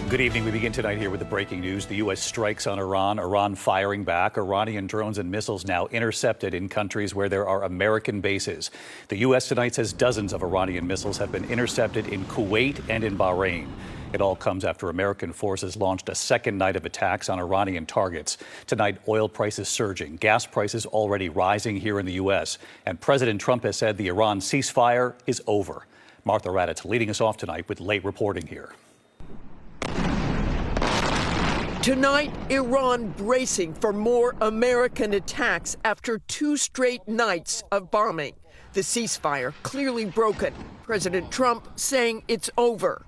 Good evening. We begin tonight here with the breaking news. The U.S. strikes on Iran, Iran firing back. Iranian drones and missiles now intercepted in countries where there are American bases. The U.S. tonight says dozens of Iranian missiles have been intercepted in Kuwait and in Bahrain. It all comes after American forces launched a second night of attacks on Iranian targets. Tonight, oil prices surging, gas prices already rising here in the U.S. And President Trump has said the Iran ceasefire is over. Martha Raddatz leading us off tonight with late reporting here. Tonight, Iran bracing for more American attacks after 2 straight nights of bombing. The ceasefire clearly broken. President Trump saying it's over.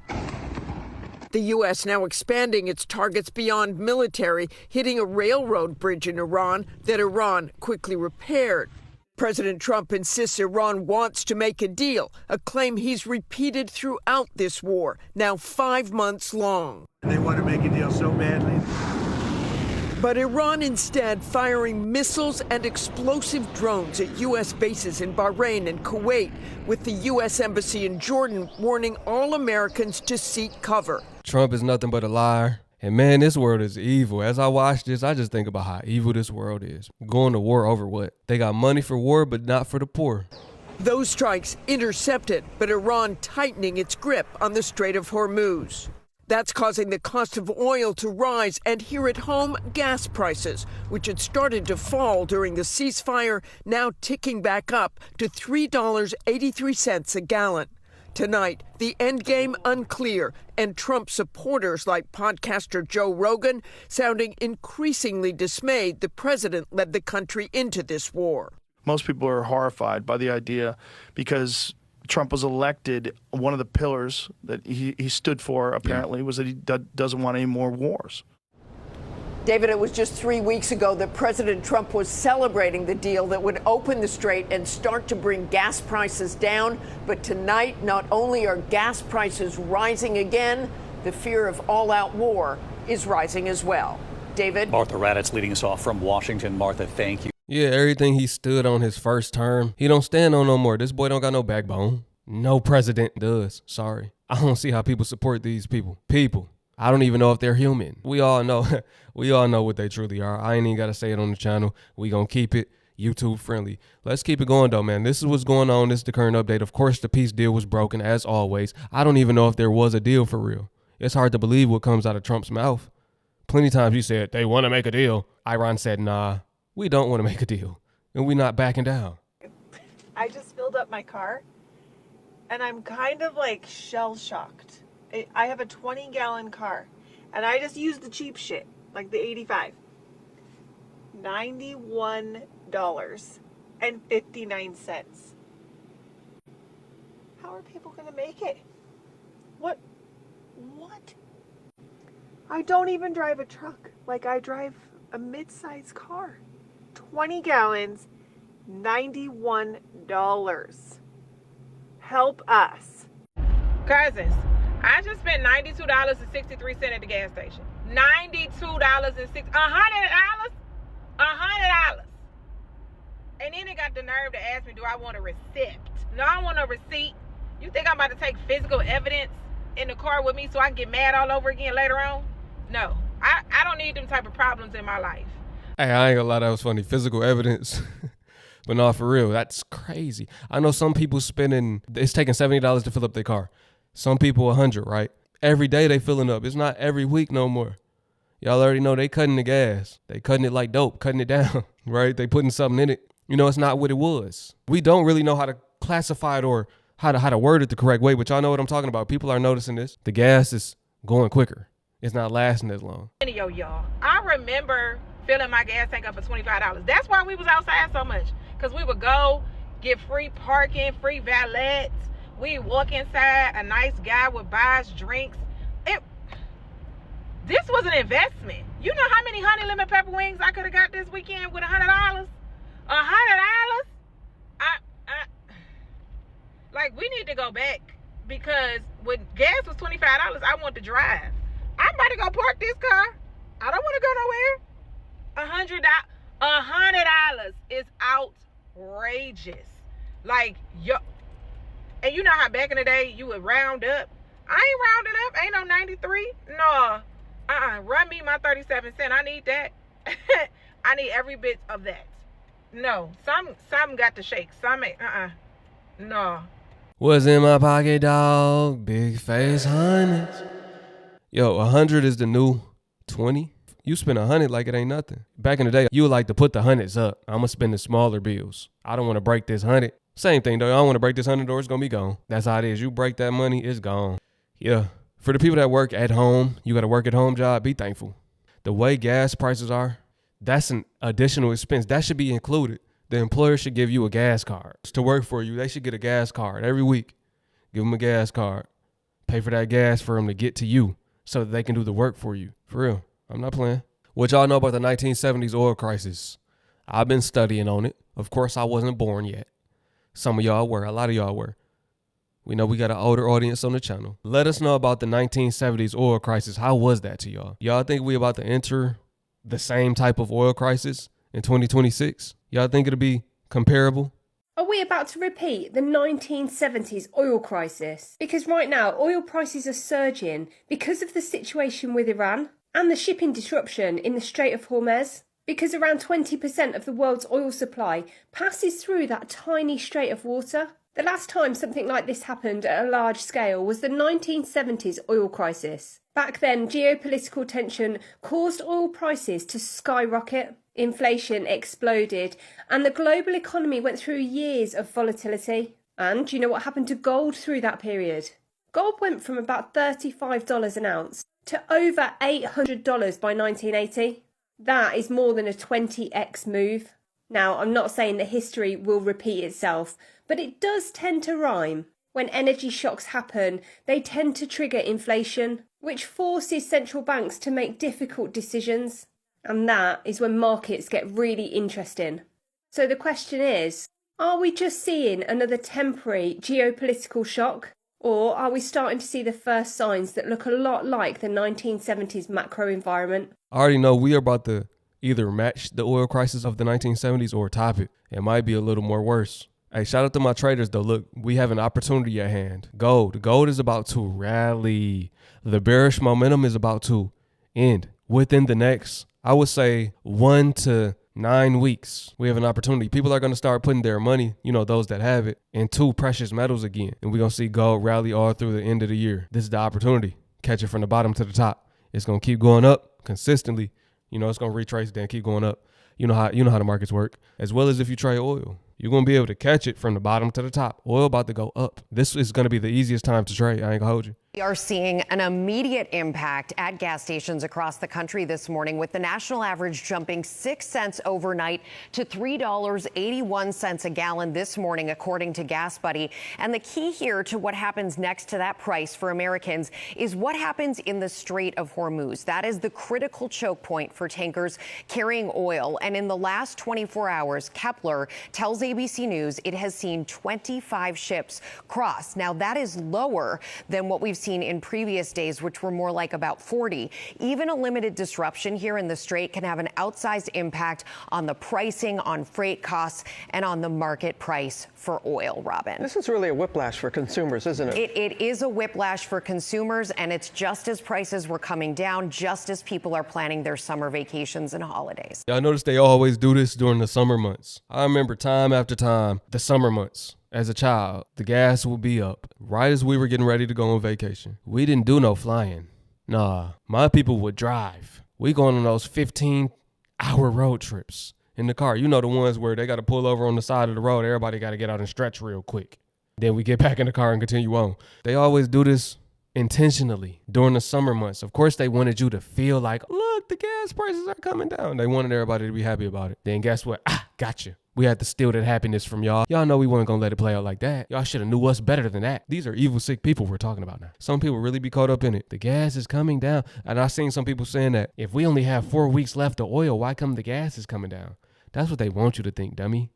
The U.S. now expanding its targets beyond military, hitting a railroad bridge in Iran that Iran quickly repaired. President Trump insists Iran wants to make a deal, a claim he's repeated throughout this war, now 5 months long. They want to make a deal so badly. But Iran instead firing missiles and explosive drones at U.S. bases in Bahrain and Kuwait, with the U.S. Embassy in Jordan warning all Americans to seek cover. Trump is nothing but a liar. And man, this world is evil. As I watch this, I just think about how evil this world is. Going to war over what? They got money for war, but not for the poor. Those strikes intercepted, but Iran tightening its grip on the Strait of Hormuz. That's causing the cost of oil to rise, and here at home, gas prices, which had started to fall during the ceasefire, now ticking back up to $3.83 a gallon. Tonight, the endgame unclear, and Trump supporters like podcaster Joe Rogan sounding increasingly dismayed the president led the country into this war. Most people are horrified by the idea because Trump was elected. One of the pillars that he stood for, apparently, was that he doesn't want any more wars. David, it was just 3 weeks ago that President Trump was celebrating the deal that would open the strait and start to bring gas prices down. But tonight, not only are gas prices rising again, the fear of all-out war is rising as well. David? Martha Raddatz leading us off from Washington. Martha, thank you. Yeah, everything he stood on his first term, he don't stand on no more. This boy don't got no backbone. No president does. Sorry. I don't see how people support these people. I don't even know if they're human. We all know what they truly are. I ain't even got to say it on the channel. We gonna keep it YouTube friendly. Let's keep it going though, man. This is what's going on. This is the current update. Of course, the peace deal was broken as always. I don't even know if there was a deal for real. It's hard to believe what comes out of Trump's mouth. Plenty of times you said they want to make a deal. Iran said, nah, we don't want to make a deal. And we not backing down. I just filled up my car and I'm kind of like shell shocked. I have a 20-gallon car, and I just used the cheap shit, like the 85. $91.59. How are people going to make it? What? I don't even drive a truck. Like, I drive a mid-sized car. 20 gallons, $91. Help us. Cousins. I just spent $92.63 at the gas station. $92.60, $100? And then they got the nerve to ask me, do I want a receipt? No, I want a receipt. You think I'm about to take physical evidence in the car with me so I can get mad all over again later on? No, I don't need them type of problems in my life. Hey, I ain't gonna lie, that was funny. Physical evidence. But no, for real, that's crazy. I know some people it's taking $70 to fill up their car. Some people $100, right? Every day they filling up. It's not every week no more. Y'all already know they cutting the gas. They cutting it like dope, cutting it down, right? They putting something in it. You know, it's not what it was. We don't really know how to classify it or how to word it the correct way, but y'all know what I'm talking about. People are noticing this. The gas is going quicker. It's not lasting as long. Y'all, I remember filling my gas tank up for $25. That's why we was outside so much, because we would go get free parking, free valets. We walk inside, a nice guy would buy us drinks. This was an investment. You know how many honey lemon pepper wings I could have got this weekend with $100? $100? Like, we need to go back, because when gas was $25, I want to drive. I'm about to go park this car. I don't want to go nowhere. $100 is outrageous. Like, and you know how back in the day you would round up? I ain't rounding up. Ain't no 93. No. Run me my 37 cents. I need that. I need every bit of that. No. Some got to shake. Some ain't. No. What's in my pocket, dog? Big face hundreds. Yo, 100 is the new 20. You spend 100 like it ain't nothing. Back in the day, you would like to put the hundreds up. I'm going to spend the smaller bills. I don't want to break this 100. Same thing, though. I don't want to break this $100 or it's going to be gone. That's how it is. You break that money, it's gone. Yeah. For the people that work at home, you got a work at home job, be thankful. The way gas prices are, that's an additional expense. That should be included. The employer should give you a gas card. To work for you, they should get a gas card every week. Give them a gas card. Pay for that gas for them to get to you so that they can do the work for you. For real. I'm not playing. What y'all know about the 1970s oil crisis? I've been studying on it. Of course, I wasn't born yet. Some of y'all were. A lot of y'all were. We know we got an older audience on the channel. Let us know about the 1970s oil crisis. How was that to y'all? Y'all think we about to enter the same type of oil crisis in 2026? Y'all think it'll be comparable? Are we about to repeat the 1970s oil crisis? Because right now, oil prices are surging because of the situation with Iran and the shipping disruption in the Strait of Hormuz. Because around 20% of the world's oil supply passes through that tiny strait of water. The last time something like this happened at a large scale was the 1970s oil crisis. Back then, geopolitical tension caused oil prices to skyrocket. Inflation exploded, and the global economy went through years of volatility. And do you know what happened to gold through that period? Gold went from about $35 an ounce to over $800 by 1980. That is more than a 20x move. Now, I'm not saying that history will repeat itself, but it does tend to rhyme. When energy shocks happen, they tend to trigger inflation, which forces central banks to make difficult decisions. And that is when markets get really interesting. So the question is, are we just seeing another temporary geopolitical shock? Or are we starting to see the first signs that look a lot like the 1970s macro environment? I already know we are about to either match the oil crisis of the 1970s or top it. It might be a little more worse. Hey, shout out to my traders though. Look, we have an opportunity at hand. Gold is about to rally. The bearish momentum is about to end within the next, I would say, 1 to 9 weeks. We have an opportunity. People are going to start putting their money, those that have it, into precious metals again. And we're going to see gold rally all through the end of the year. This is the opportunity. Catch it from the bottom to the top. It's going to keep going up consistently. It's going to retrace, then keep going up. You know how the markets work. As well as if you trade oil. You're going to be able to catch it from the bottom to the top. Oil about to go up. This is going to be the easiest time to trade. I ain't going to hold you. We are seeing an immediate impact at gas stations across the country this morning, with the national average jumping 6 cents overnight to $3.81 a gallon this morning, according to Gas Buddy. And the key here to what happens next to that price for Americans is what happens in the Strait of Hormuz. That is the critical choke point for tankers carrying oil. And in the last 24 hours, Kepler tells ABC News it has seen 25 ships cross. Now, that is lower than what we've seen in previous days, which were more like about 40. Even a limited disruption here in the Strait can have an outsized impact on the pricing, on freight costs, and on the market price for oil, Robin. This is really a whiplash for consumers, isn't it? It is a whiplash for consumers, and it's just as prices were coming down, just as people are planning their summer vacations and holidays. I notice they always do this during the summer months. I remember time after time, the summer months. As a child, the gas would be up right as we were getting ready to go on vacation. We didn't do no flying. Nah, my people would drive. We going on those 15-hour road trips in the car. The ones where they got to pull over on the side of the road. Everybody got to get out and stretch real quick. Then we get back in the car and continue on. They always do this intentionally during the summer months. Of course, they wanted you to feel like, look, the gas prices are coming down. They wanted everybody to be happy about it. Then guess what? Gotcha. We had to steal that happiness from y'all. Y'all know we weren't going to let it play out like that. Y'all should have knew us better than that. These are evil, sick people we're talking about now. Some people really be caught up in it. The gas is coming down. And I've seen some people saying that if we only have 4 weeks left of oil, why come the gas is coming down? That's what they want you to think, dummy.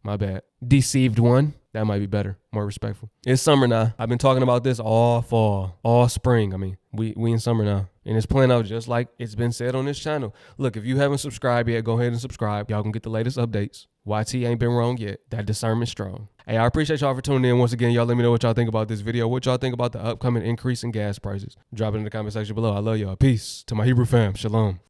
My bad. Deceived one. That might be better. More respectful. It's summer now. I've been talking about this all fall, all spring. We in summer now. And it's playing out just like it's been said on this channel. Look, if you haven't subscribed yet, go ahead and subscribe. Y'all can get the latest updates. YT ain't been wrong yet. That discernment strong. Hey, I appreciate y'all for tuning in. Once again, y'all let me know what y'all think about this video. What y'all think about the upcoming increase in gas prices. Drop it in the comment section below. I love y'all. Peace to my Hebrew fam. Shalom.